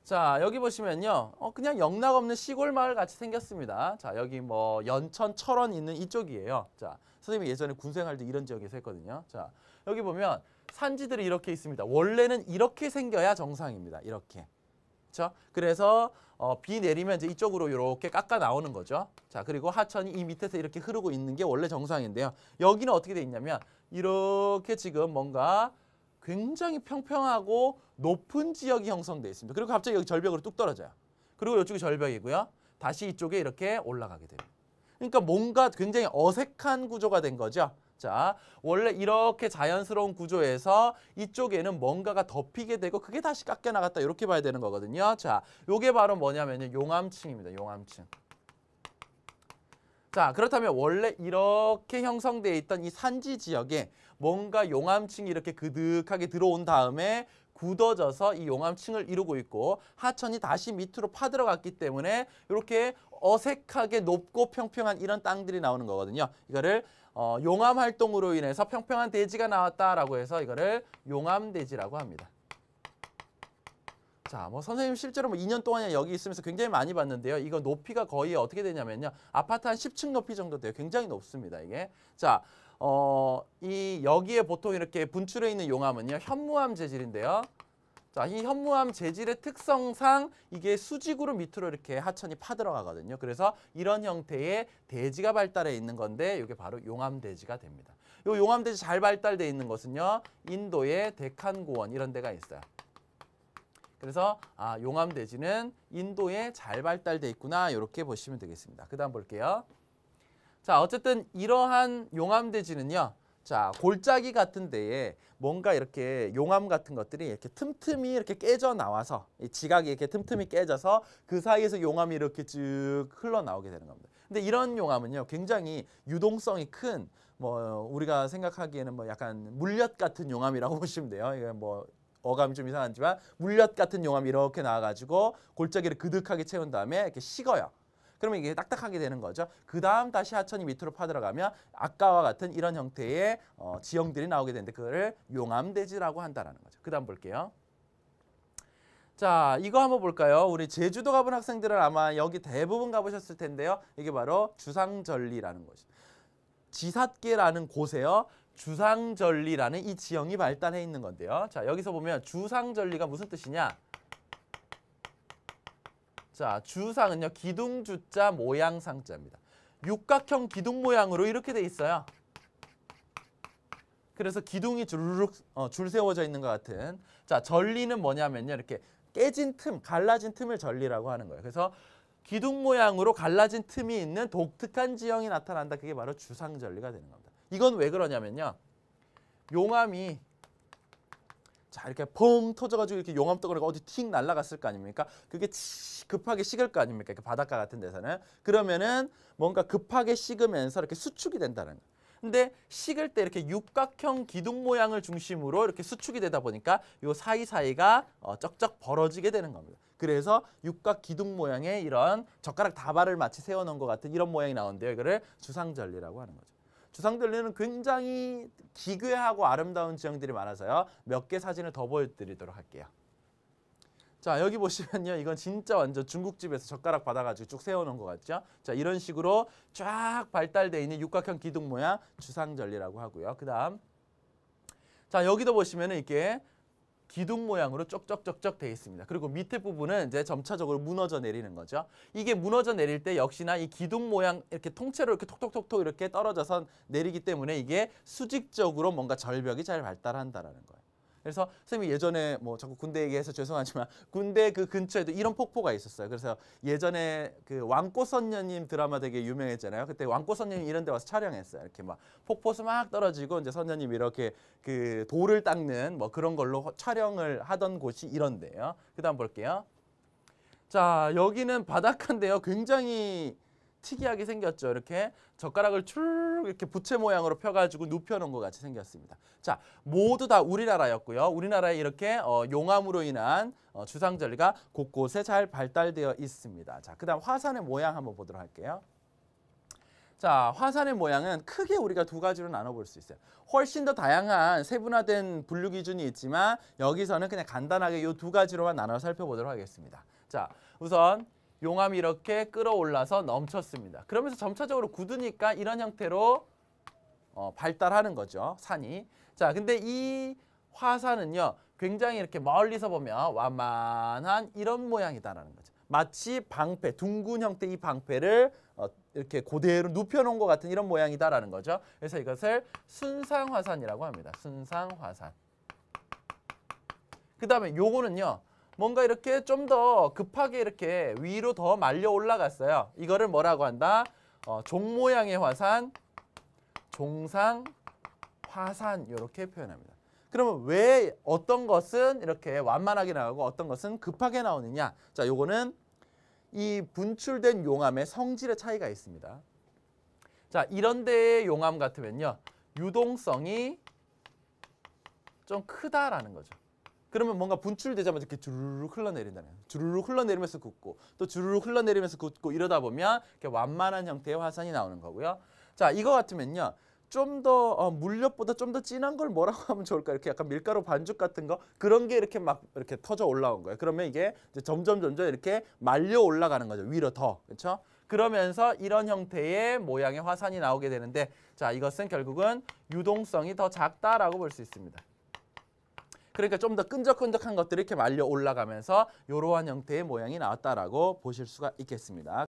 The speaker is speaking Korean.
자, 여기 보시면요. 그냥 영락없는 시골 마을 같이 생겼습니다. 자, 여기 뭐 연천, 철원 있는 이쪽이에요. 자, 선생님이 예전에 군생활 때 이런 지역에서 했거든요. 자, 여기 보면 산지들이 이렇게 있습니다. 원래는 이렇게 생겨야 정상입니다. 이렇게. 그렇죠? 그래서 비 내리면 이제 이쪽으로 이렇게 깎아 나오는 거죠. 자, 그리고 하천이 이 밑에서 이렇게 흐르고 있는 게 원래 정상인데요. 여기는 어떻게 돼 있냐면 이렇게 지금 뭔가 굉장히 평평하고 높은 지역이 형성되어 있습니다. 그리고 갑자기 여기 절벽으로 뚝 떨어져요. 그리고 이쪽이 절벽이고요. 다시 이쪽에 이렇게 올라가게 됩니다. 그러니까 뭔가 굉장히 어색한 구조가 된 거죠. 자, 원래 이렇게 자연스러운 구조에서 이쪽에는 뭔가가 덮이게 되고 그게 다시 깎여 나갔다 이렇게 봐야 되는 거거든요. 자, 요게 바로 뭐냐면요. 용암층입니다. 용암층. 자, 그렇다면 원래 이렇게 형성되어 있던 이 산지 지역에 뭔가 용암층이 이렇게 그득하게 들어온 다음에 굳어져서 이 용암층을 이루고 있고 하천이 다시 밑으로 파들어갔기 때문에 이렇게 어색하게 높고 평평한 이런 땅들이 나오는 거거든요. 이거를 용암 활동으로 인해서 평평한 대지가 나왔다라고 해서 이거를 용암대지라고 합니다. 자, 뭐 선생님 실제로 뭐 2년 동안 여기 있으면서 굉장히 많이 봤는데요. 이거 높이가 거의 어떻게 되냐면요. 아파트 한 10층 높이 정도 돼요. 굉장히 높습니다, 이게. 자, 이 여기에 보통 이렇게 분출해 있는 용암은요. 현무암 재질인데요. 자, 이 현무암 재질의 특성상 이게 수직으로 밑으로 이렇게 하천이 파들어가거든요. 그래서 이런 형태의 대지가 발달해 있는 건데 이게 바로 용암대지가 됩니다. 이 용암대지 잘 발달돼 있는 것은요. 인도의 데칸고원 이런 데가 있어요. 그래서 용암대지는 인도에 잘 발달돼 있구나 이렇게 보시면 되겠습니다. 그 다음 볼게요. 자, 어쨌든 이러한 용암대지는요. 자, 골짜기 같은 데에 뭔가 이렇게 용암 같은 것들이 이렇게 틈틈이 이렇게 깨져 나와서 이 지각이 이렇게 틈틈이 깨져서 그 사이에서 용암이 이렇게 쭉 흘러나오게 되는 겁니다. 근데 이런 용암은요. 굉장히 유동성이 큰 뭐 우리가 생각하기에는 뭐 약간 물엿 같은 용암이라고 보시면 돼요. 이게 뭐 어감이 좀 이상하지만 물엿 같은 용암이 이렇게 나와가지고 골짜기를 그득하게 채운 다음에 이렇게 식어요. 그러면 이게 딱딱하게 되는 거죠. 그 다음 다시 하천이 밑으로 파들어가면 아까와 같은 이런 형태의 지형들이 나오게 되는데 그거를 용암대지라고 한다는 거죠. 그 다음 볼게요. 자, 이거 한번 볼까요? 우리 제주도 가본 학생들은 아마 여기 대부분 가보셨을 텐데요. 이게 바로 주상절리라는 거죠. 지삿개라는 곳에요. 주상절리라는 이 지형이 발달해 있는 건데요. 자, 여기서 보면 주상절리가 무슨 뜻이냐? 자, 주상은요. 기둥주자 모양상자입니다. 육각형 기둥 모양으로 이렇게 돼 있어요. 그래서 기둥이 주르륵 줄 세워져 있는 것 같은. 자, 절리는 뭐냐면요. 이렇게 깨진 틈, 갈라진 틈을 절리라고 하는 거예요. 그래서 기둥 모양으로 갈라진 틈이 있는 독특한 지형이 나타난다. 그게 바로 주상절리가 되는 겁니다. 이건 왜 그러냐면요. 용암이 자, 이렇게 펑 터져가지고 이렇게 용암 덩어리가 어디 틱 날아갔을 거 아닙니까? 그게 급하게 식을 거 아닙니까? 이렇게 바닷가 같은 데서는. 그러면은 뭔가 급하게 식으면서 이렇게 수축이 된다는 거예요. 근데 식을 때 이렇게 육각형 기둥 모양을 중심으로 이렇게 수축이 되다 보니까 요 사이사이가 쩍쩍 벌어지게 되는 겁니다. 그래서 육각 기둥 모양의 이런 젓가락 다발을 마치 세워놓은 것 같은 이런 모양이 나오는데요. 이거를 주상절리라고 하는 거죠. 주상절리는 굉장히 기괴하고 아름다운 지형들이 많아서요. 몇 개 사진을 더 보여드리도록 할게요. 자, 여기 보시면요. 이건 진짜 완전 중국집에서 젓가락 받아가지고 쭉 세워놓은 것 같죠? 자, 이런 식으로 쫙 발달되어 있는 육각형 기둥 모양 주상절리라고 하고요. 그 다음 자, 여기도 보시면은 이렇게 기둥 모양으로 쪽쪽쪽쪽 되어 있습니다. 그리고 밑에 부분은 이제 점차적으로 무너져 내리는 거죠. 이게 무너져 내릴 때 역시나 이 기둥 모양 이렇게 통째로 이렇게 톡톡톡톡 이렇게 떨어져서 내리기 때문에 이게 수직적으로 뭔가 절벽이 잘 발달한다라는 거예요. 그래서 선생님이 예전에 뭐 자꾸 군대 얘기해서 죄송하지만 군대 그 근처에도 이런 폭포가 있었어요. 그래서 예전에 그 왕꽃선녀님 드라마 되게 유명했잖아요. 그때 왕꽃선녀님 이런 데 와서 촬영했어요. 이렇게 막 폭포수 막 떨어지고 이제 선녀님이 이렇게 그 돌을 닦는 뭐 그런 걸로 촬영을 하던 곳이 이런 데예요. 그다음 볼게요. 자, 여기는 바닷가인데요. 굉장히 특이하게 생겼죠. 이렇게 젓가락을 쭉 이렇게 부채 모양으로 펴가지고 눕혀놓은 것 같이 생겼습니다. 자, 모두 다 우리나라였고요. 우리나라에 이렇게 용암으로 인한 주상절리가 곳곳에 잘 발달되어 있습니다. 자, 그다음 화산의 모양 한번 보도록 할게요. 자, 화산의 모양은 크게 우리가 두 가지로 나눠볼 수 있어요. 훨씬 더 다양한 세분화된 분류 기준이 있지만 여기서는 그냥 간단하게 이 두 가지로만 나눠 살펴보도록 하겠습니다. 자, 우선 용암이 이렇게 끌어올라서 넘쳤습니다. 그러면서 점차적으로 굳으니까 이런 형태로 발달하는 거죠, 산이. 자, 근데 이 화산은요, 굉장히 이렇게 멀리서 보면 완만한 이런 모양이다라는 거죠. 마치 방패, 둥근 형태 이 방패를 이렇게 그대로 눕혀놓은 것 같은 이런 모양이다라는 거죠. 그래서 이것을 순상화산이라고 합니다. 순상화산. 그 다음에 요거는요, 뭔가 이렇게 좀 더 급하게 이렇게 위로 더 말려 올라갔어요. 이거를 뭐라고 한다? 종 모양의 화산, 종상화산 이렇게 표현합니다. 그러면 왜 어떤 것은 이렇게 완만하게 나오고 어떤 것은 급하게 나오느냐? 자, 요거는 이 분출된 용암의 성질의 차이가 있습니다. 자, 이런 데의 용암 같으면요, 유동성이 좀 크다라는 거죠. 그러면 뭔가 분출되자마자 이렇게 주르륵 흘러내린다는 거예요. 주르륵 흘러내리면서 굳고 또 주르륵 흘러내리면서 굳고 이러다 보면 이렇게 완만한 형태의 화산이 나오는 거고요. 자, 이거 같으면요, 좀 더 물엿보다 좀 더 진한 걸 뭐라고 하면 좋을까? 이렇게 약간 밀가루 반죽 같은 거 그런 게 이렇게 막 이렇게 터져 올라온 거예요. 그러면 이게 이제 점점 이렇게 말려 올라가는 거죠. 위로 더. 그렇죠? 그러면서 이런 형태의 모양의 화산이 나오게 되는데, 자, 이것은 결국은 유동성이 더 작다라고 볼 수 있습니다. 그러니까 좀 더 끈적끈적한 것들이 이렇게 말려 올라가면서 이러한 형태의 모양이 나왔다라고 보실 수가 있겠습니다.